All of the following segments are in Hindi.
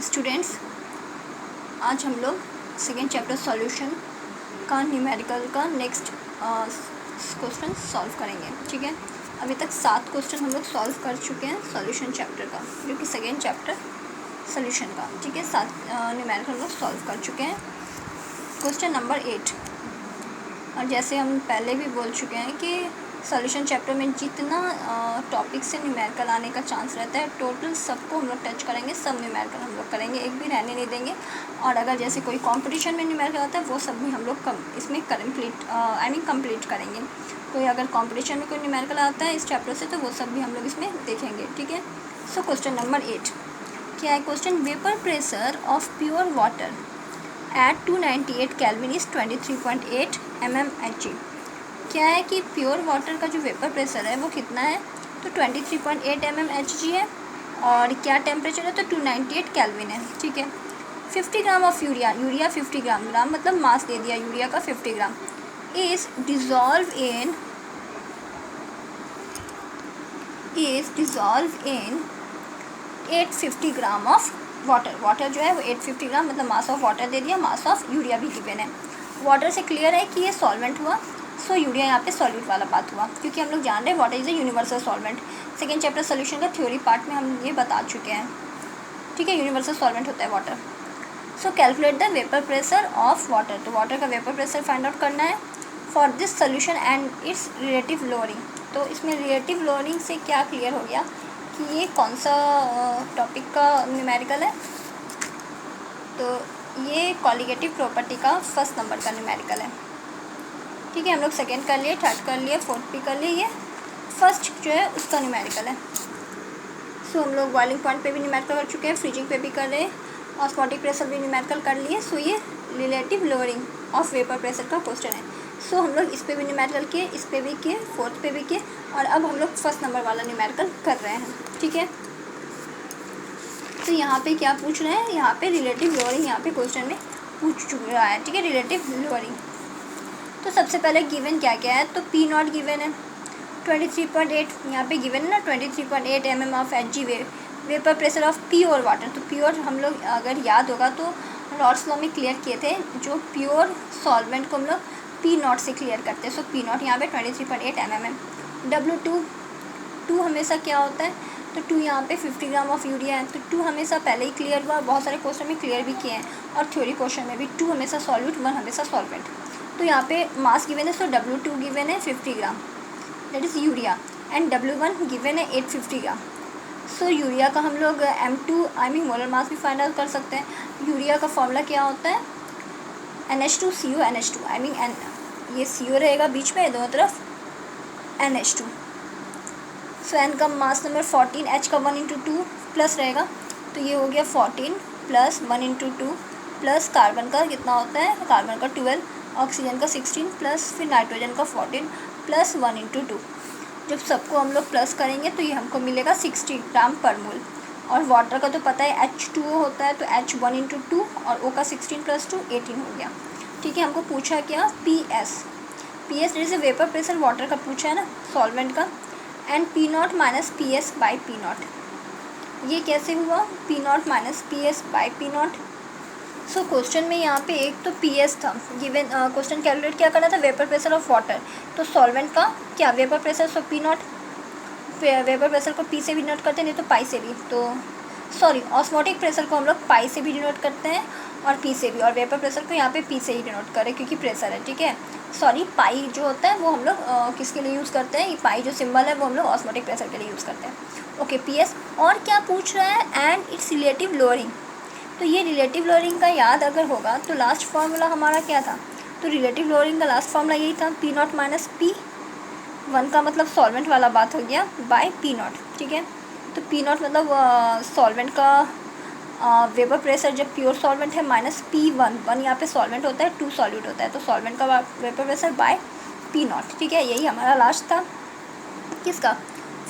स्टूडेंट्स, आज हम लोग सेकेंड चैप्टर सॉल्यूशन का न्यूमेरिकल का नेक्स्ट क्वेश्चन सॉल्व करेंगे। ठीक है, अभी तक 7 क्वेश्चन हम लोग सॉल्व कर चुके हैं सॉल्यूशन चैप्टर का, जो कि सेकेंड चैप्टर सॉल्यूशन का। ठीक है, 7 न्यूमेरिकल हम लोग सॉल्व कर चुके हैं। क्वेश्चन नंबर 8, और जैसे हम पहले भी बोल चुके हैं कि सॉल्यूशन चैप्टर में जितना टॉपिक से न्यूमेरिकल आने का चांस रहता है, टोटल सबको हम लोग टच करेंगे, सब न्यूमेरिकल हम लोग करेंगे, एक भी रहने नहीं देंगे। और अगर जैसे कोई कंपटीशन में न्यूमेरिकल आता है, वो सब भी हम लोग इसमें कंप्लीट करेंगे। कोई अगर कंपटीशन में कोई न्यूमेरिकल आता है इस चैप्टर से, तो वो सब भी हम लोग इसमें देखेंगे। ठीक है, सो क्वेश्चन नंबर 8 क्या है? Question, vapour pressure of pure water at 298 kelvin is 23.8 mmHg। क्या है कि प्योर वाटर का जो वेपर प्रेशर है वो कितना है? तो 23.8 mmHg है। और क्या टेम्परेचर है? तो 298 केल्विन है। ठीक है, 50 ग्राम ऑफ यूरिया 50 ग्राम मतलब मास दे दिया यूरिया का 50 gram, is dissolve in 850 gram of water जो है वो 850 ग्राम मतलब मास ऑफ वाटर दे दिया, मास ऑफ यूरिया भी गिवन है। वाटर से क्लियर है कि ये सॉल्वेंट हुआ, सो यूरिया यहाँ पे सॉल्यूट वाला बात हुआ, क्योंकि हम लोग जान रहे हैं water is a universal solvent. Second chapter solution का थ्योरी पार्ट में हम ये बता चुके हैं। ठीक है, यूनिवर्सल सॉल्वेंट होता है water. So calculate the vapour pressure of water, तो वाटर का वेपर प्रेशर फाइंड आउट करना है for this solution and it's relative lowering. तो इसमें रिलेटिव लोअरिंग से क्या क्लियर हो गया कि ये कौन सा टॉपिक का न्यूमेरिकल है? तो ये कॉलिगेटिव प्रॉपर्टी का फर्स्ट नंबर का न्यूमेरिकल है। ठीक है, हम लोग सेकेंड कर लिए, थर्ड कर लिए, फोर्थ भी कर लिए, ये फर्स्ट जो है उसका न्यूमेरिकल है। सो हम लोग बॉइलिंग पॉइंट पे भी न्यूमेरिकल कर चुके हैं, फ्रीजिंग पे भी कर रहे हैं, ऑस्मोटिक प्रेशर भी न्यूमेरिकल कर लिए। सो ये relative lowering of vapour pressure का क्वेश्चन है। सो हम लोग इस पे भी न्यूमेरिकल किए, इस पे भी किए, फोर्थ पे भी किए, और अब हम लोग फर्स्ट नंबर वाला न्यूमेरिकल कर रहे हैं। ठीक है, तो यहाँ पे क्या पूछ रहे हैं? यहाँ पे रिलेटिव लोअरिंग यहाँ पे क्वेश्चन में पूछ चुका है। ठीक है, रिलेटिव लोअरिंग। तो सबसे पहले गिवन क्या क्या है? तो पी नॉट गिवन है 23.8, यहाँ पे गिवन है ना 23.8 mm of Hg vapour pressure of pure water. तो प्योर हम लोग अगर याद होगा तो रॉल्स लॉ में क्लियर किए थे, जो प्योर सॉल्वेंट को हम लोग पी नॉट से क्लियर करते हैं। सो पी नॉट यहाँ पे 23.8 mm है। W2 हमेशा क्या होता है? तो 2 यहाँ पे 50 ग्राम ऑफ यूरिया है, तो 2 हमेशा पहले ही क्लियर हुआ, बहुत सारे क्वेश्चन में क्लियर भी किए हैं, और थ्योरी क्वेश्चन में भी 2 हमेशा सॉल्यूट, 1 हमेशा सॉल्वेंट। तो यहाँ पे मास गिवन है, सो W2 गिवन है 50 gram, that is urea, and W1 given है 850 ग्राम। सो यूरिया का हम लोग M2 मोलर मास भी फाइंड आउट कर सकते हैं। यूरिया का फॉर्मूला क्या होता है? NH2CO NH2 ये CO रहेगा बीच में, दोनों तरफ NH2। सो N का मास नंबर 14, H का 1 × 2 प्लस रहेगा, तो ये हो गया 14 प्लस 1 × 2 प्लस कार्बन का कितना होता है? कार्बन का 12, ऑक्सीजन का 16 प्लस फिर नाइट्रोजन का 14 प्लस 1 × 2। जब सबको हम लोग प्लस करेंगे तो ये हमको मिलेगा 60 ग्राम पर मोल। और वाटर का तो पता है H2O होता है, तो H 1 × 2 और O का 16 + 2 18 हो गया। ठीक है, हमको पूछा क्या? PS जैसे वेपर प्रेशर वाटर का पूछा है ना, सॉल्वेंट का, and P not minus PS by P not. ये कैसे हुआ? P not minus PS by P not. So question में यहाँ पे एक तो PS था गिवन, क्वेश्चन कैलकुलेट क्या करना था? Vapour pressure of water. तो सॉल्वेंट का क्या vapour pressure? So P not, vapour pressure को P से भी डिनोट करते हैं, नहीं तो पाई से भी, तो सॉरी ऑस्मोटिक प्रेशर को हम लोग पाई से भी डिनोट करते हैं और P से भी, और वेपर प्रेशर को यहाँ पे P से ही डिनोट करें क्योंकि प्रेशर है। ठीक है, सॉरी पाई जो होता है वो हम लोग किसके लिए यूज़ करते हैं? ये पाई जो सिंबल है वो हम लोग ऑस्मोटिक प्रेशर के लिए यूज़ करते हैं। Okay, PS। और क्या पूछ रहा है? And it's relative lowering. तो ये रिलेटिव लोअरिंग का याद अगर होगा तो लास्ट फार्मूला हमारा क्या था? तो रिलेटिव लोअरिंग का लास्ट फार्मूला यही था, P नॉट माइनस P1 का मतलब सॉल्वेंट वाला बात हो गया, बाय P नॉट। ठीक है, तो P नॉट मतलब सॉल्वेंट का वेपर प्रेशर जब प्योर सॉल्वेंट है, माइनस P1 यहाँ पे सॉल्वेंट होता है, 2 सॉल्यूट होता है, तो सॉल्वेंट का vapour pressure by P not. ठीक है, यही हमारा लास्ट था किसका?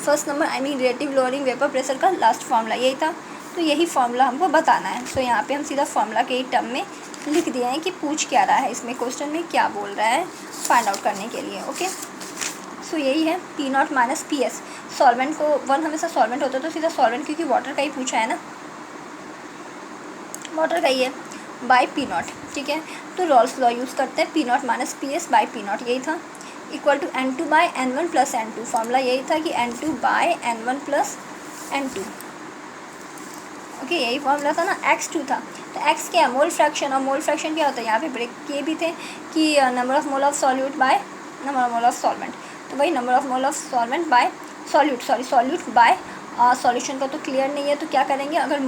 First number relative lowering vapour pressure का लास्ट फार्मूला यही था। तो यही फार्मूला हमको बताना है। सो यहाँ पे हम सीधा फार्मूला के ही टर्म में लिख दिए हैं कि पूछ क्या रहा है, इसमें क्वेश्चन में क्या बोल रहा है फाइंड आउट करने के लिए। ओके, सो यही है P not minus PS। Solvent को 1 हमेशा सॉल्वेंट होता है, तो सीधा सॉल्वेंट, क्योंकि वाटर का ही पूछा है ना। वाटर का ही है, बाई पी नॉट, ठीक है। तो रॉल्स लॉ यूज़ करते हैं, P not minus P S by P not, यही था, equal to N2 by N1 plus N2। Formula यही था कि N2 by N1 plus N2, okay, यही फॉर्मूला था ना। x2 था, तो x क्या है, मोल फ्रैक्शन, और मोल फ्रैक्शन क्या होता है, यहाँ पे ब्रेक किए भी थे कि number of mole of solute by number of mole of solvent, तो वही number of mole of solvent by solute by solution का तो क्लियर नहीं है, तो क्या करेंगे, अगर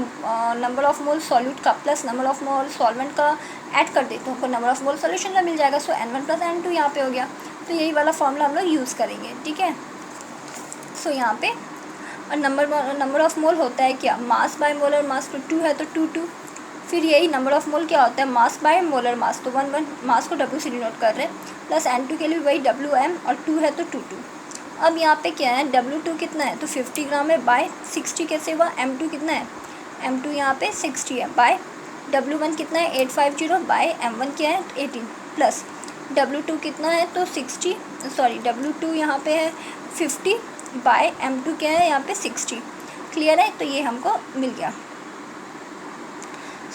नंबर ऑफ मोल सॉल्यूट का plus number of mole solvent का ऐड कर दे तो हमको नंबर ऑफ मोल सॉल्यूशन का मिल जाएगा। सो N1 प्लस N2 यहाँ पे हो गया, तो यही वाला फॉर्मूला हम लोग यूज़ करेंगे, ठीक है। सो यहाँ पे और नंबर ऑफ मोल होता है क्या, मास बाय मोलर मास, तो 2 है तो 2 फिर यही नंबर ऑफ मोल क्या होता है, मास बाय मोलर मास, तो 1 मास को W से डिनोट कर रहे हैं, प्लस N2 के लिए वही WM, और 2 है तो 2। अब यहाँ पे क्या है, W2 कितना है, तो 50 ग्राम है, बाय 60 कैसे हुआ, M2 कितना है, M2 यहाँ पे 60 है, बाय W1 कितना है 850, बाय M1 क्या है 18, प्लस W2 कितना है तो 60, सॉरी W2 यहाँ पे है 50, बाय M2 क्या है यहाँ पे 60, क्लियर है, तो ये हमको मिल गया।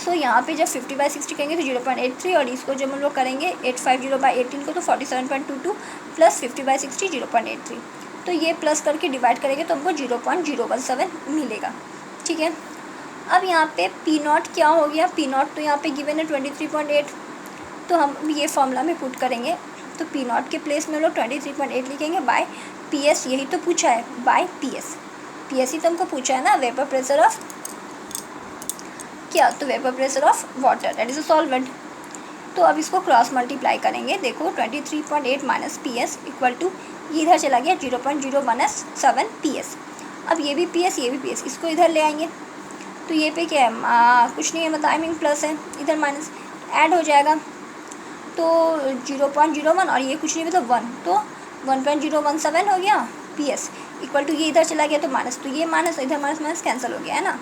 सो यहाँ पे जब 50/60 करेंगे तो 0.83, और इसको जब हम लोग करेंगे 850/18 को तो 47.22, प्लस 50/60 0.83, तो ये प्लस करके डिवाइड करेंगे तो हमको 0.017 मिलेगा, ठीक है। अब यहाँ पे पी नॉट क्या हो गया, पी नॉट तो यहाँ पे गिवन है 23.8, तो हम ये फॉर्मूला में पुट करेंगे, तो पी नॉट के प्लेस में हम लोग 23.8 लिखेंगे, बाय पी एस, यही तो पूछा है, बाय पी एस ही तो हमको पूछा है ना, वेपर प्रेशर ऑफ क्या, तो vapour pressure of water that is a solvent. तो अब इसको क्रॉस मल्टीप्लाई करेंगे, देखो 23.8 minus P S equal to, ये इधर चला गया 0.017 पी एस, अब ये भी पी एस ये भी पी एस, इसको इधर ले आएंगे, तो ये पे क्या है, कुछ नहीं है, मतलब आई मीन प्लस है, इधर माइनस ऐड हो जाएगा, तो 0.01, और ये कुछ नहीं मतलब 1, तो 1.017 हो गया पी एस इक्वल टू, ये इधर चला गया तो माइनस, तो ये माइनस इधर माइनस माइनस कैंसिल हो गया है ना,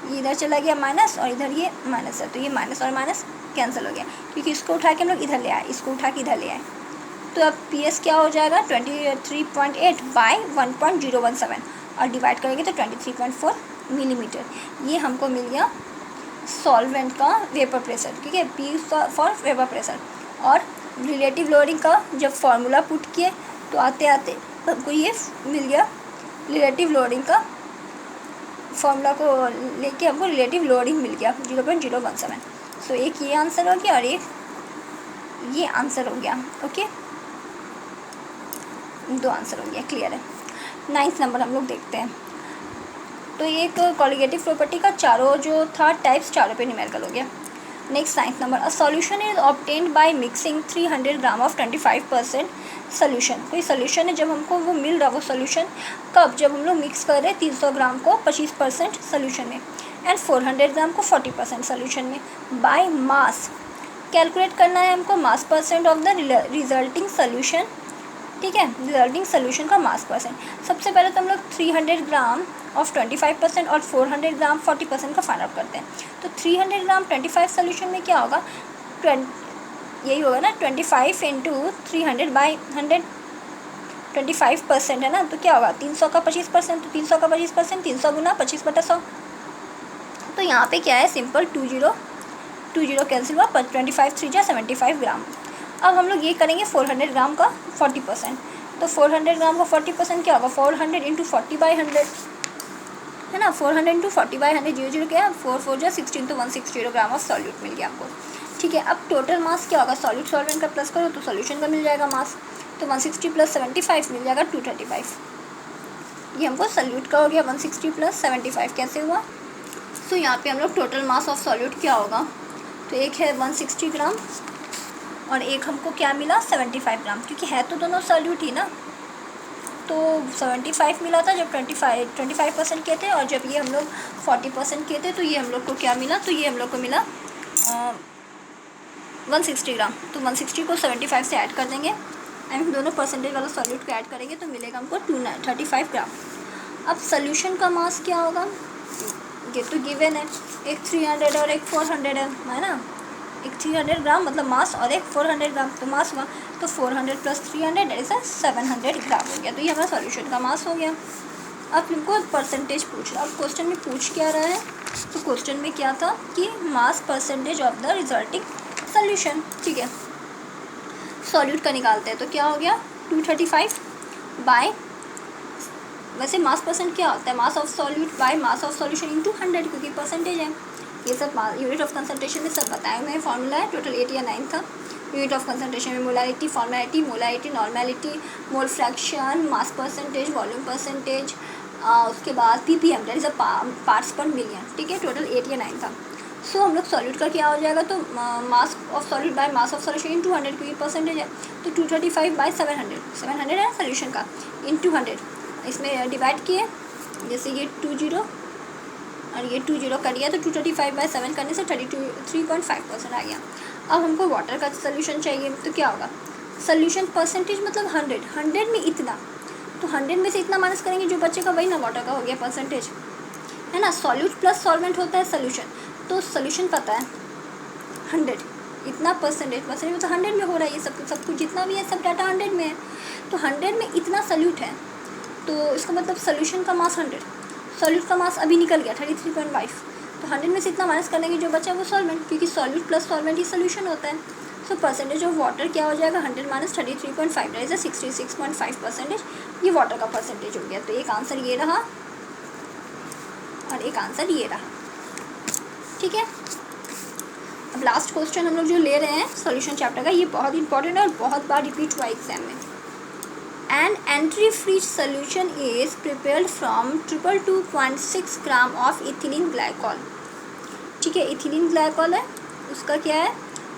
ये इधर चला गया माइनस, और इधर ये माइनस है, तो ये माइनस और माइनस कैंसिल हो गया, क्योंकि इसको उठा के हम लोग इधर ले आए, इसको उठा के इधर ले आए, तो अब पी एस क्या हो जाएगा 23.8 बाई 1.017, और डिवाइड करेंगे तो 23.4 मिलीमीटर, ये हमको मिल गया सॉल्वेंट का वेपर प्रेशर, ठीक है, पी फॉर वेपर प्रेशर। और रिलेटिव लोडिंग का जब फॉर्मूला पुट किए तो आते आते हमको ये मिल गया, रिलेटिव लोडिंग का फॉर्मूला को लेके हमको रिलेटिव लोडिंग मिल गया 0.017। सो एक ये आंसर हो गया और एक ये आंसर हो गया, ओके, 2 आंसर हो गया, क्लियर है। 9th नंबर हम लोग देखते हैं, तो ये एक कॉलिगेटिव प्रॉपर्टी का चारों जो था टाइप्स, चारों पे न्यूमेरिकल हो गया। Next 9th number, a solution is obtained by mixing 300 gram of 25% solution. कोई सोल्यूशन है, जब हमको वो मिल रहा वो सोल्यूशन कब, जब हम लोग मिक्स कर रहे हैं 300 ग्राम को 25% सोल्यूशन में एंड 400 ग्राम को 40% सोल्यूशन में, बाय मास कैलकुलेट करना है हमको, मास percent of the resulting solution, ठीक है, रिजल्टिंग सोल्यूशन का मास परसेंट। सबसे पहले तो हम लोग 300 ग्राम ऑफ 25% और 400 ग्राम 40% का फाइंड आउट करते हैं। तो 300 ग्राम 25 सोल्यूशन में क्या होगा, यही होगा ना 25 इंटू 300 बाई 100, 25% है ना, तो क्या होगा 300 का 25%, तो 300 का 25% 300 गुना 25/100, तो यहाँ पे क्या है सिंपल 20 कैंसिल हुआ, 25 3 जा 75 ग्राम। अब हम लोग ये करेंगे 400 ग्राम का 40%, तो 400 ग्राम का 40% क्या होगा 400 इंटू 40/100 है ना, 400 इंटू 40/100 0 क्या है 4 4 जा 16, तो 160 ग्राम ऑफ सॉल्यूट मिल गया आपको, ठीक है। अब टोटल मास क्या होगा, सॉल्यूट सॉल्वेंट का प्लस करो तो सॉल्यूशन का मिल जाएगा मास, तो 160 प्लस 75 मिल जाएगा 235, ये हमको सॉल्यूट का हो गया 160 प्लस 75 कैसे हुआ। तो यहाँ पे हम लोग टोटल मास ऑफ सॉल्यूट क्या होगा, तो एक है 160 ग्राम और एक हमको क्या मिला 75 ग्राम, क्योंकि है तो दोनों सॉल्यूट ही ना, तो 75 मिला था जब 25% किए थे, और जब ये हम लोग 40% किए थे तो ये हम लोग को क्या मिला, तो ये हम लोग को मिला 160 ग्राम, तो 160 को 75 से ऐड कर देंगे, एंड दोनों परसेंटेज वाला सॉल्यूट को ऐड करेंगे तो मिलेगा हमको 235 ग्राम। अब सोल्यूशन का मास क्या होगा, ये तो गिवन है, एक 300 और एक 400 है ना, एक 300 ग्राम मतलब मास और एक 400 ग्राम तो मास हुआ, तो 400 प्लस 300 दैट इज 700 ग्राम हो गया, तो ये हमारा सॉल्यूशन का मास हो गया। अब तुमको परसेंटेज पूछ रहा है। अब क्वेश्चन में पूछ क्या रहा है, तो क्वेश्चन में क्या था कि mass percentage of the resulting solution. ठीक है, सॉल्यूट का निकालते हैं तो क्या हो गया 235 बाय, वैसे मास परसेंट क्या होता है, mass of solute by mass of solution into 100, क्योंकि परसेंटेज है। ये सब यूनिट ऑफ कंसंट्रेशन में सब बताए हुए हैं, फॉर्मूला है, टोटल 8 या 9 था। यूनिट ऑफ कंसंट्रेशन में molarity, formality, molarity, normality, mole fraction, mass percentage, volume percentage, उसके बाद ppm that is a parts पर मिलियन। ठीक है, टोटल 8 या 9 था। सो हम लोग सॉल्यूट का क्या हो जाएगा, तो mass of solute by mass of solution इन 200, क्योंकि परसेंटेज है, तो 235 बाय 700 है सोल्यूशन का, इन 200 इसमें डिवाइड किए, जैसे ये 20 और ये 20 कर दिया, तो 235 बाय 7 करने से 3.5% आ गया। अब हमको वाटर का सोल्यूशन चाहिए, तो क्या होगा, सोल्यूशन परसेंटेज मतलब 100 में इतना, तो 100 में से इतना माइनस करेंगे जो बच्चे का, वही ना वाटर का हो गया परसेंटेज, है ना। सॉल्यूट प्लस सॉल्वेंट होता है सोल्यूशन, तो सोल्यूशन पता है 100, इतना परसेंटेज मतलब 100 में हो रहा है, ये सब कुछ जितना भी है सब डाटा 100 में है, तो 100 में इतना सोल्यूट है, तो इसका मतलब सोल्यूशन का मास 100, सॉल्यूट का मास अभी निकल गया 33.5, तो 100 में से इतना माइनस कर लेंगे जो बचा वो सॉल्वेंट, क्योंकि सॉल्यूट प्लस सॉल्वेंट ही सोल्यूशन होता है। सो परसेंटेज ऑफ वाटर क्या हो जाएगा, 100 माइनस 33.5 दैट इज 66.5%, ये वाटर का परसेंटेज हो गया। तो एक आंसर ये रहा और एक आंसर ये रहा। ठीक है, अब लास्ट क्वेश्चन हम लोग जो ले रहे हैं सॉल्यूशन चैप्टर का, ये बहुत इंपॉर्टेंट है और बहुत बार रिपीट हुआ एग्जाम में। An antifreeze solution is prepared from 222.6 gram of ethylene glycol. ठीक है, इथिलीन ग्लाइकॉल है, उसका क्या है,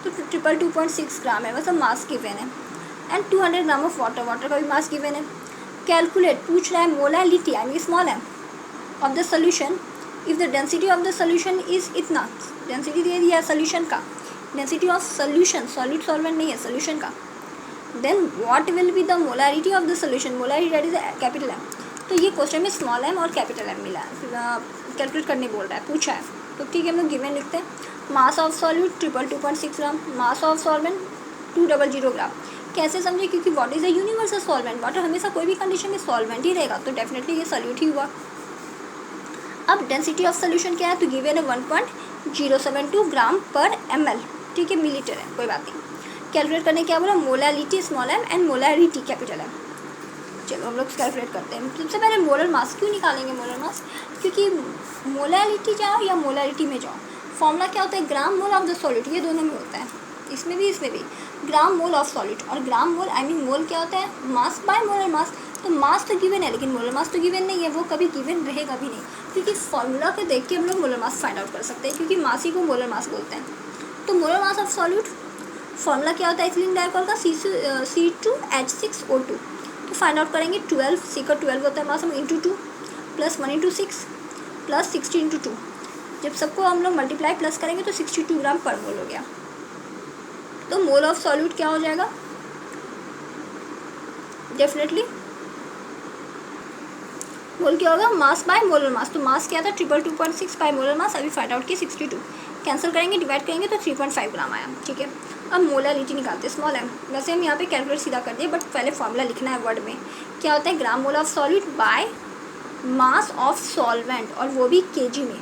तो 222.6 ग्राम है, मतलब मास गिवन है, and 200 gram of water, water का भी मास गिवन है। कैलकुलेट पूछ रहा है molality I mean small M of the solution if the density of the solution is इतना, डेंसिटी दे दिया सोल्यूशन का, density of solution, solute solvent नहीं है सोल्यूशन का, then what will be the molarity of the solution, molarity that is capital M. तो ये क्वेश्चन में स्मॉल एम और कैपिटल एम मिला है, कैलकुलेट करने बोल रहा है, पूछा है, तो ठीक है हम लोग गिवन लिखते हैं। Mass of solute 222.6 gram, mass of solvent 200 ग्राम। कैसे समझे, क्योंकि water is a universal solvent, water हमेशा कोई भी कंडीशन में सॉल्वेंट ही रहेगा, तो डेफिनेटली ये सॉल्यूट ही हुआ। अब डेंसिटी ऑफ सोल्यूशन क्या है, तो गिवन है 1.072 ग्राम पर ml। ठीक है, मिलीलीटर है, कोई बात नहीं। कैलकुलेट करने क्या बोला, molality small M and molarity capital M. चलो हम लोग कैलकुलेट करते हैं। सबसे पहले मोलर मास क्यों निकालेंगे, मोलर मास, क्योंकि मोलालिटी जाओ या मोलारिटी में जाओ, फॉर्मूला क्या होता है, gram mole of the solute, ये दोनों में होता है, इसमें भी ग्राम मोल ऑफ सॉल्यूट, और ग्राम मोल आई मीन मोल क्या होता है, मास बाय मोलर मास। तो मास तो गिवन है लेकिन मोलर मास तो गिवन नहीं है, वो कभी गिवन रहेगा भी नहीं, क्योंकि फॉर्मूला को देख के हम लोग मोलर मास फाइंड आउट कर सकते हैं, क्योंकि मास ही को मोलर मास बोलते हैं। तो molar mass of solute formula क्या होता है इथिलीन ग्लाइकॉल का, C2H6O2। तो फाइंड आउट करेंगे 12, C का 12 होता है मास, हम into 2 plus 1 into 6 plus 60 into 2, जब सबको हम लोग मल्टीप्लाई प्लस करेंगे तो 62 ग्राम पर मोल हो गया। तो मोल ऑफ सॉल्यूट क्या हो जाएगा, डेफिनेटली मोल क्या होगा, मास बाय मोलर मास। तो मास क्या था 222.6 बाय मोलर मास, अभी फाइंड आउट किया 62, कैंसिल करेंगे डिवाइड करेंगे तो 3.5 ग्राम आया। ठीक है, अब मोलालिटी निकालते हैं स्मॉल एम। वैसे हम यहाँ पे कैलकुलेट सीधा कर दिए, बट पहले फॉर्मूला लिखना है वर्ड में। क्या होता है, gram mole of solute by mass of solvent, और वो भी केजी में।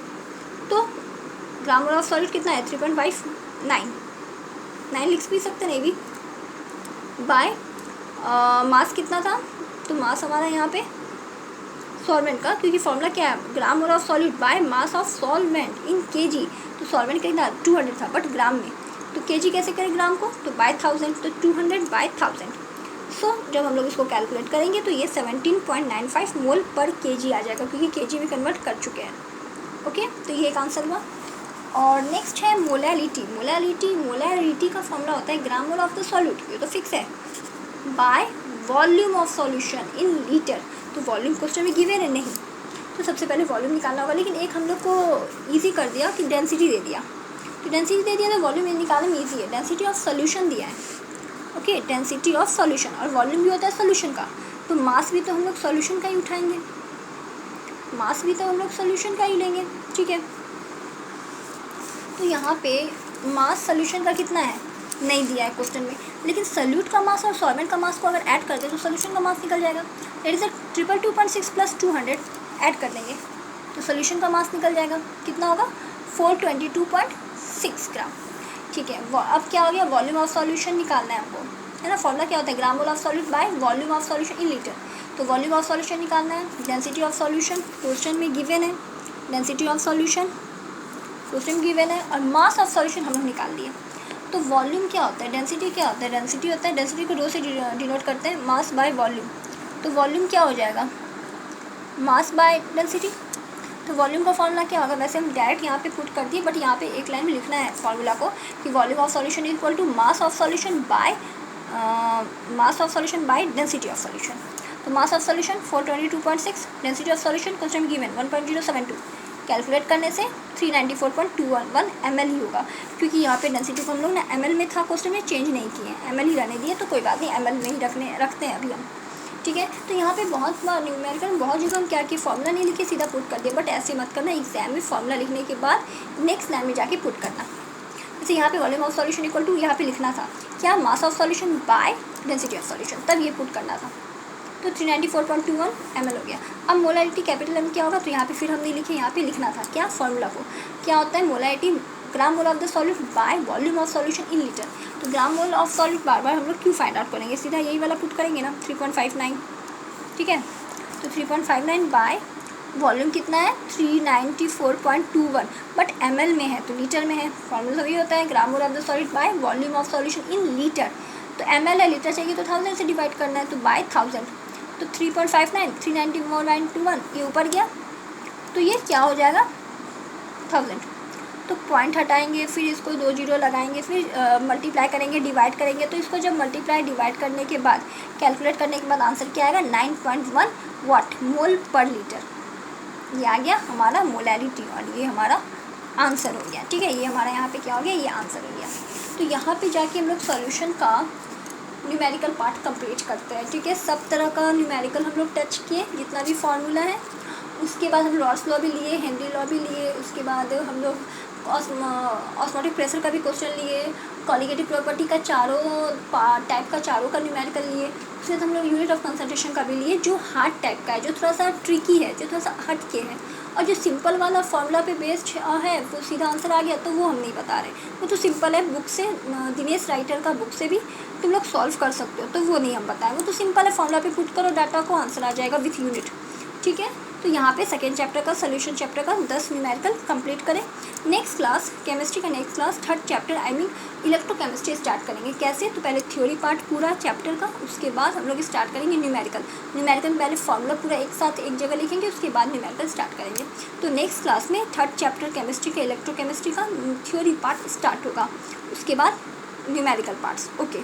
तो ग्राम मोल ऑफ सॉल्यूट कितना है 3.59 लिख भी सकते नहीं भी, बाय मास कितना था, तो मास हमारा यहाँ पे सॉल्वेंट का, क्योंकि फॉर्मूला क्या है, gram mole of solute by mass of solvent in KG. तो सॉल्वेंट कितना 200 था बट ग्राम में, तो केजी कैसे करें ग्राम को, तो बाय 1000, तो 200 बाय 1000। सो जब हम लोग इसको कैलकुलेट करेंगे तो ये 17.95 मोल पर केजी आ जाएगा, क्योंकि केजी में कन्वर्ट कर चुके हैं। ओके, तो ये एक आंसर हुआ। और नेक्स्ट है मोलालिटी। मोलारिटी का फॉर्मूला होता है gram mole of the solute, ये तो फिक्स है, bye volume of solution in litre. तो वॉल्यूम क्वेश्चन में गिवन है नहीं, तो सबसे पहले वॉल्यूम निकालना होगा, लेकिन एक हम लोग को ईजी कर दिया कि डेंसिटी दे दिया, तो डेंसिटी दे दिया तो वॉल्यूम निकालने में ईजी है। डेंसिटी ऑफ सोल्यूशन दिया है, ओके, डेंसिटी ऑफ सोल्यूशन, और वॉल्यूम भी होता है सोल्यूशन का, तो मास भी तो हम लोग सोल्यूशन का ही उठाएंगे, मास भी तो हम लोग सोल्यूशन का ही लेंगे। ठीक है, तो यहाँ पे मास सोल्यूशन का कितना है नहीं दिया है क्वेश्चन में, लेकिन सोल्यूट का मास और सॉल्वेंट का मास को अगर ऐड करते तो सोल्यूशन का मास निकल जाएगा। दैट इज 222.6 प्लस 200 ऐड कर देंगे तो सोल्यूशन का मास निकल जाएगा, कितना होगा 422.6 ग्राम। ठीक है, अब क्या हो गया, वॉल्यूम ऑफ सॉल्यूशन निकालना है हमको, है ना। फॉर्मूला क्या होता है, gram mole of solute by volume of solution in litre. तो वॉल्यूम ऑफ सॉल्यूशन निकालना है, डेंसिटी ऑफ सॉल्यूशन क्वेश्चन में गिवन है, density of solution question given है, और मास ऑफ सॉल्यूशन हम लोग निकाल लिए। तो वॉल्यूम क्या होता है, डेंसिटी क्या होता है, डेंसिटी होता है, डेंसिटी को रो से डिनोट करते हैं, मास बाय वॉल्यूम। तो वॉल्यूम क्या हो जाएगा, मास बाय डेंसिटी। तो वॉल्यूम का फॉर्मूला क्या होगा, वैसे हम डायरेक्ट यहाँ पे पुट कर दिए, बट यहाँ पे एक लाइन में लिखना है फॉर्मूला को कि volume of solution equal to mass of solution by density of solution. तो mass of solution 422.6, density of solution question given 1.072, calculate करने से 394.211 ml ही होगा, क्योंकि यहाँ पे डेंसिटी को हम लोग ना ml में था क्वेश्चन में, चेंज नहीं किए, ml ही रहने दिए, तो कोई बात नहीं, ml में ही रखते हैं अभी हम। ठीक है, तो यहाँ पे बहुत बार न्यूमेरिकल बहुत जगह हम क्या कि फॉर्मूला नहीं लिखे सीधा पुट कर दिए, बट ऐसे मत करना, एग्जाम में फॉर्मूला लिखने के बाद नेक्स्ट लाइन में जाके पुट करना। जैसे यहाँ पे volume of solution equal to यहाँ पे लिखना था क्या, mass of solution by density of solution, तब ये पुट करना था। तो 394.21 ml हो गया। अब मोलारिटी कैपिटल M क्या होगा, तो यहाँ पे फिर हम नहीं लिखे, यहाँ पे लिखना था क्या फॉर्मूला को, क्या होता है molarity gram mole of the solute by volume of solution in litre. तो ग्राम मोल ऑफ सॉल्यूट बार बार हम लोग क्यों फाइंड आउट करेंगे, सीधा यही वाला पुट करेंगे ना 3.59। ठीक है, तो 3.59 बाय वॉल्यूम कितना है 394.21, बट ml में है तो लीटर में है, फॉर्मूला वही होता है gram mole of the solute by volume of solution in litre. तो ml है, लीटर चाहिए तो 1000 से डिवाइड करना है, तो बाय 1000, तो 3.59 394.21 ये ऊपर गया, तो ये क्या हो जाएगा 1000। तो पॉइंट हटाएंगे, फिर इसको 2 जीरो लगाएंगे, फिर मल्टीप्लाई करेंगे, डिवाइड करेंगे, तो इसको जब मल्टीप्लाई डिवाइड करने के बाद कैलकुलेट करने के बाद आंसर क्या आएगा 9.1 वाट मोल पर लीटर। ये आ गया हमारा मोलैरिटी और ये हमारा आंसर हो गया। ठीक है, ये हमारा यहाँ पे क्या हो गया, ये आंसर हो गया। तो यहाँ पे जाके हम लोग सॉल्यूशन का न्यूमेरिकल पार्ट कंप्लीट करते हैं। ठीक है, सब तरह का न्यूमेरिकल हम लोग टच किए, जितना भी फार्मूला है। उसके बाद हम रॉल्स लॉ भी लिए, हेनरी लॉ भी लिए, उसके बाद हम लोग ऑस्मोटिक प्रेशर का भी क्वेश्चन लिए, कॉलिगेटिव प्रॉपर्टी का चारों टाइप का चारों का न्यूमेरिकल लिए। उसके बाद हम लोग यूनिट ऑफ कंसंट्रेशन का भी लिए, जो हार्ड टाइप का है, जो थोड़ा सा ट्रिकी है, जो थोड़ा सा हट के है, और जो सिंपल वाला फॉर्मूला पे बेस्ड है वो सीधा आंसर आ गया, तो वो हम नहीं बता रहे, वो तो सिंपल है, बुक से दिनेश राइटर का बुक से भी तुम लोग सॉल्व कर सकते हो, तो वो नहीं हम बताएं, वो तो सिंपल है, फॉर्मूला पे पुट करो डाटा को, आंसर आ जाएगा विथ यूनिट। ठीक है, तो यहाँ पे सेकेंड चैप्टर का सोल्यूशन चैप्टर का 10 न्यूमेरिकल कंप्लीट करें। नेक्स्ट क्लास केमिस्ट्री का next class third chapter electrochemistry start करेंगे। कैसे, तो पहले थ्योरी पार्ट पूरा चैप्टर का, उसके बाद हम लोग स्टार्ट करेंगे न्यूमेरिकल में पहले फॉर्मूला पूरा एक साथ एक जगह लिखेंगे, उसके बाद न्यूमेरिकल स्टार्ट करेंगे। तो नेक्स्ट क्लास में थर्ड चैप्टर केमिस्ट्री का इलेक्ट्रोकेमिस्ट्री का थ्योरी पार्ट स्टार्ट होगा, उसके बाद न्यूमेरिकल पार्ट्स। ओके।